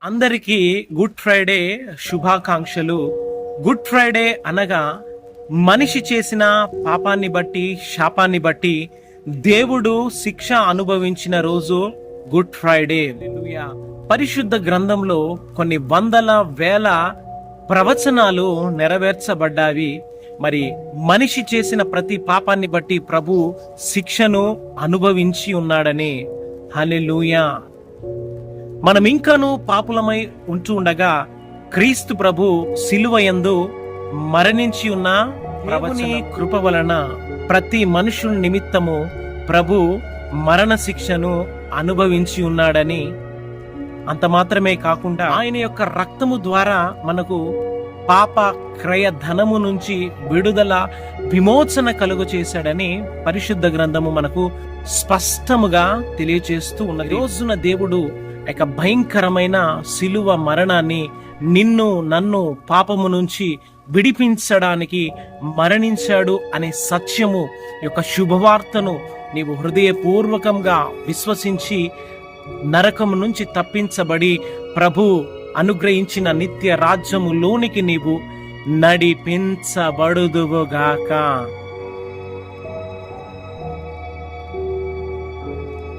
అందరికీ good Friday శుభాకాంక్షలు. Good Friday అనగా మనిషి చేసిన పాపాన్ని బట్టి, శాపాన్ని బట్టి దేవుడు శిక్ష అనుభవించిన రోజు గుడ్ ఫ్రైడే. హల్లెలూయా. పరిశుద్ధ గ్రంథంలో కొన్ని వందల వేల ప్రవచనాలు నెరవేర్చబడ్డావి. మరి మనిషి చేసిన ప్రతి పాపాన్ని బట్టి ప్రభు శిక్షను అనుభవించి ఉన్నాడని. హల్లెలూయా. మనం ఇంకనూ పాపులమై ఉంటూ ఉండగా క్రీస్తు ప్రభు సిలువ యందు మరణించి ఉన్న ప్రభుని కృప వలన ప్రతి మనుషుల నిమిత్తము ప్రభు మరణ శిక్షను అనుభవించి ఉన్నాడని, అంత మాత్రమే కాకుండా ఆయన యొక్క రక్తము ద్వారా మనకు పాప క్రయ ధనము నుంచి విడుదల, విమోచన కలుగు చేశాడని పరిశుద్ధ గ్రంథము మనకు స్పష్టముగా తెలియచేస్తూ ఉన్నది. రోజున దేవుడు ఒక భయంకరమైన సిలువ మరణాన్ని నిన్ను నన్ను పాపము నుంచి విడిపించడానికి మరణించాడు అనే సత్యము యొక్క శుభవార్తను నీవు హృదయపూర్వకంగా విశ్వసించి నరకము నుంచి తప్పించబడి ప్రభు అనుగ్రహించిన నిత్య రాజ్యములోనికి నీవు నడిపించబడుదువుగాక.